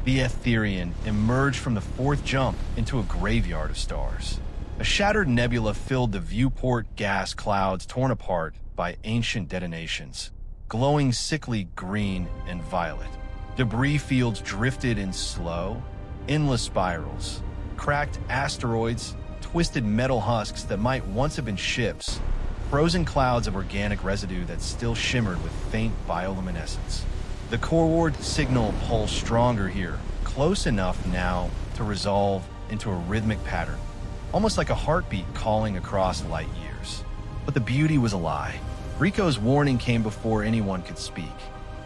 The Aetherion emerged from the fourth jump into a graveyard of stars. A shattered nebula filled the viewport, gas clouds torn apart by ancient detonations, glowing sickly green and violet. Debris fields drifted in slow, endless spirals. Cracked asteroids, twisted metal husks that might once have been ships, frozen clouds of organic residue that still shimmered with faint bioluminescence. The core signal pulsed stronger here, close enough now to resolve into a rhythmic pattern, almost like a heartbeat calling across light years. But the beauty was a lie. Rico's warning came before anyone could speak.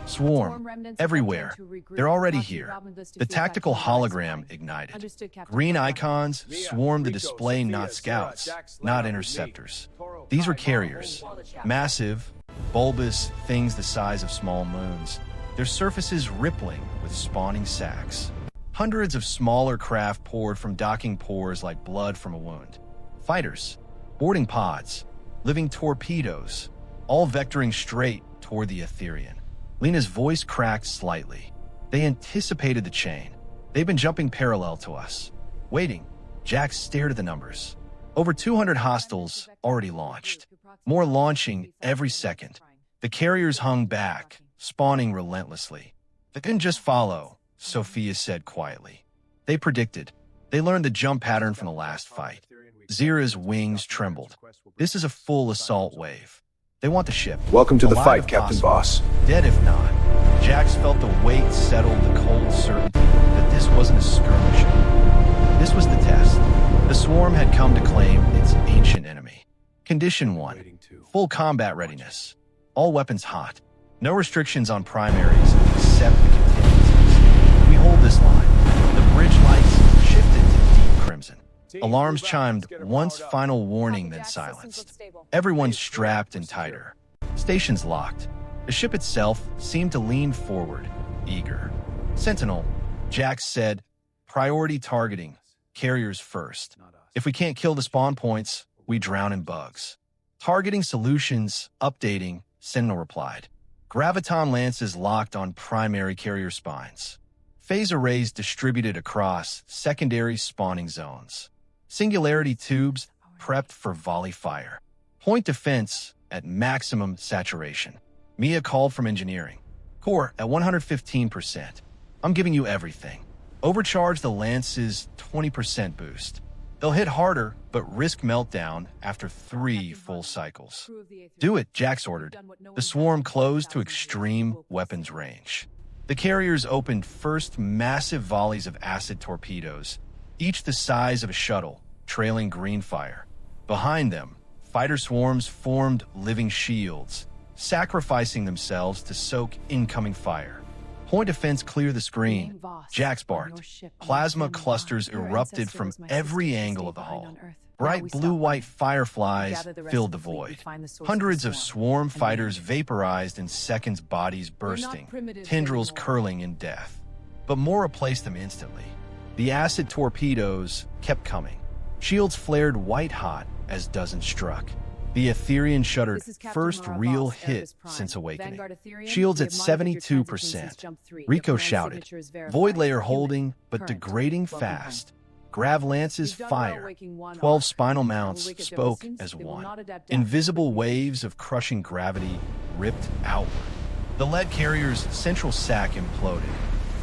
Swarm, everywhere. They're already here. The tactical hologram ignited. Green icons swarmed the display, not scouts, not interceptors. These were carriers. Massive, bulbous things the size of small moons, their surfaces rippling with spawning sacs. Hundreds of smaller craft poured from docking pores like blood from a wound. Fighters, boarding pods, living torpedoes, all vectoring straight toward the Aetherion. Lena's voice cracked slightly. They anticipated the chain. They've been jumping parallel to us. Waiting, Jack stared at the numbers. Over 200 hostiles already launched. More launching every second. The carriers hung back, spawning relentlessly. They didn't just follow, Sophia said quietly. They predicted. They learned the jump pattern from the last fight. Zira's wings trembled. This is a full assault wave. They want the ship. Welcome to the Alive fight, if Captain possible. Voss. Dead if not. Jax felt the weight settle, the cold certainty that this wasn't a skirmish. This was the test. The swarm had come to claim its ancient enemy. Condition 1. Full combat readiness. All weapons hot. No restrictions on primaries except the contingencies. We hold this line. The bridge lights shifted to deep crimson. Alarms chimed, once final warning, then silenced. Everyone strapped and tighter. Stations locked. The ship itself seemed to lean forward, eager. Sentinel, Jax said, priority targeting, carriers first. If we can't kill the spawn points, we drown in bugs. Targeting solutions, updating, Sentinel replied. Graviton lances locked on primary carrier spines. Phase arrays distributed across secondary spawning zones. Singularity tubes prepped for volley fire. Point defense at maximum saturation. Mia called from engineering. Core at 115%. I'm giving you everything. Overcharge the lance's 20% boost. They'll hit harder, but risk meltdown after 3 full cycles. Do it, Jax ordered. The swarm closed to extreme weapons range. The carriers opened first massive volleys of acid torpedoes, each the size of a shuttle, trailing green fire. Behind them, fighter swarms formed living shields, sacrificing themselves to soak incoming fire. Point defense clear the screen, Jax barked. Plasma clusters erupted from every angle of the hull. Bright blue-white fireflies filled the void. Hundreds of swarm fighters vaporized in seconds, bodies bursting, tendrils curling in death. But more replaced them instantly. The acid torpedoes kept coming. Shields flared white-hot as dozens struck. The Aetherion shuddered, first real hit since awakening. Shields at 72%. Rico shouted. Void layer holding, but degrading fast. Grav lances fire. 12 spinal mounts spoke as one. Invisible waves of crushing gravity ripped outward. The lead carrier's central sac imploded.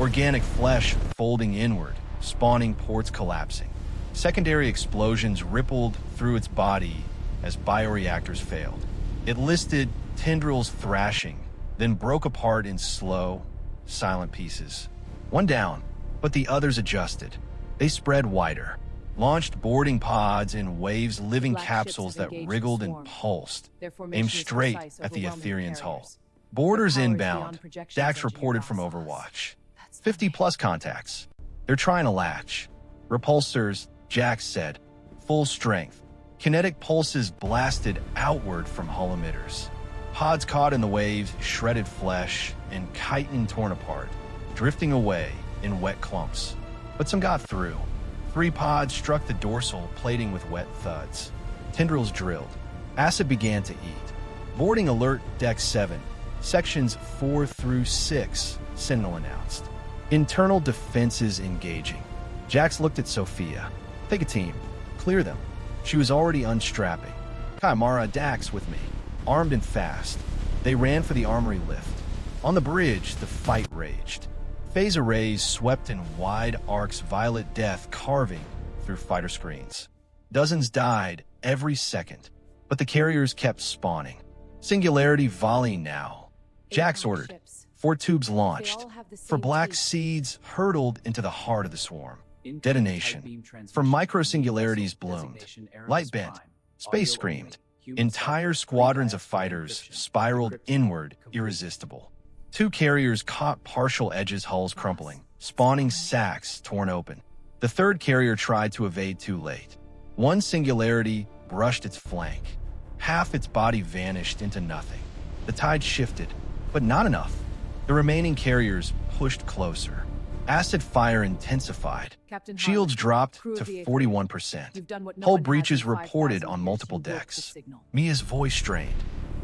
Organic flesh folding inward, spawning ports collapsing. Secondary explosions rippled through its body as bioreactors failed. It listed tendrils thrashing, then broke apart in slow, silent pieces. One down, but the others adjusted. They spread wider, launched boarding pods in waves, living capsules that wriggled and pulsed, aimed straight at the Aetherion's hull. Boarders inbound, Dax reported from Overwatch. 50+ contacts. They're trying to latch. Repulsors, Jax said, full strength. Kinetic pulses blasted outward from hull emitters. Pods caught in the waves, shredded flesh, and chitin torn apart, drifting away in wet clumps. But some got through. 3 pods struck the dorsal plating with wet thuds. Tendrils drilled. Acid began to eat. Boarding alert, Deck 7. Sections 4 through 6, Sentinel announced. Internal defenses engaging. Jax looked at Sophia. Take a team. Clear them. She was already unstrapping. Mara, Dax with me. Armed and fast. They ran for the armory lift. On the bridge, the fight raged. Phase arrays swept in wide arcs, violet death carving through fighter screens. Dozens died every second, but the carriers kept spawning. Singularity volley now. Jax ordered. 4 tubes launched. For black seeds hurtled into the heart of the swarm. Detonation. For micro-singularities bloomed. Light bent. Space screamed. Entire squadrons of fighters spiraled inward, irresistible. 2 carriers caught partial edges, hulls crumpling, spawning sacks torn open. The 3rd carrier tried to evade too late. 1 singularity brushed its flank. Half its body vanished into nothing. The tide shifted, but not enough. The remaining carriers pushed closer. Acid fire intensified. Shields dropped to 41%. Hull breaches reported on multiple decks. Mia's voice strained.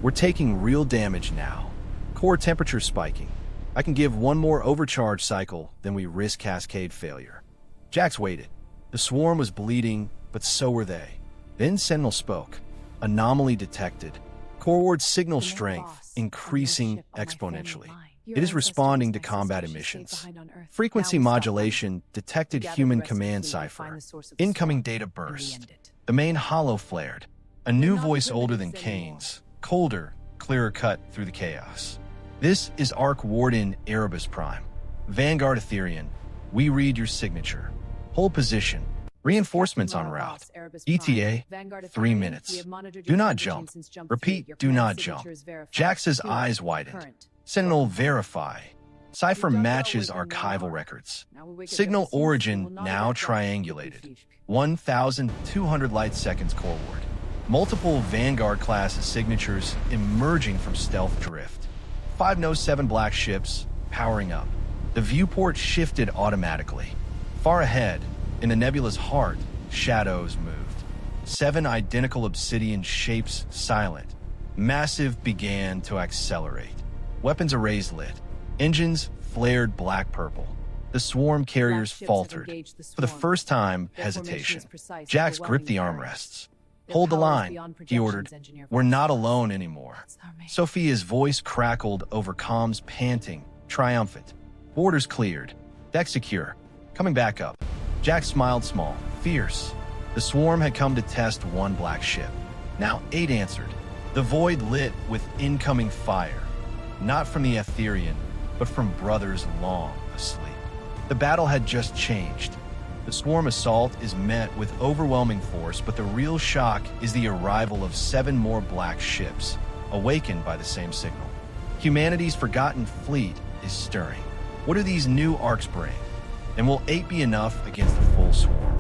We're taking real damage now. Core temperature spiking. I can give 1 more overcharge cycle, then we risk cascade failure. Jax waited. The swarm was bleeding, but so were they. Then Sentinel spoke. Anomaly detected. Core ward signal strength increasing exponentially. It is responding to combat emissions. Frequency modulation detected human command cipher. Incoming data burst. The main hollow flared. A new voice older than Kane's. Colder, clearer cut through the chaos. This is Arc Warden Erebus Prime. Vanguard Aetherion. We read your signature. Hold position. Reinforcements en route. ETA, 3 minutes. Do not jump. Repeat, do not jump. Jax's eyes widened. Sentinel verify. Cipher matches archival records. Signal origin now triangulated. 1,200 light seconds core ward. Multiple Vanguard class signatures emerging from stealth drift. 507 black ships powering up. The viewport shifted automatically. Far ahead, in the nebula's heart, shadows moved. 7 identical obsidian shapes silent. Massive began to accelerate. Weapons arrays lit. Engines flared black-purple. The swarm carriers faltered. For the first time, hesitation. Jax gripped the armrests. Hold the line, he ordered. We're not alone anymore. Sophia's voice crackled over comms, panting, triumphant. Borders cleared. Deck secure. Coming back up. Jax smiled small, fierce. The swarm had come to test 1 black ship. Now 8 answered. The void lit with incoming fire. Not from the Aetherion, but from brothers long asleep. The battle had just changed. The swarm assault is met with overwhelming force, but the real shock is the arrival of 7 more black ships, awakened by the same signal. Humanity's forgotten fleet is stirring. What do these new arcs bring? And will 8 be enough against the full swarm?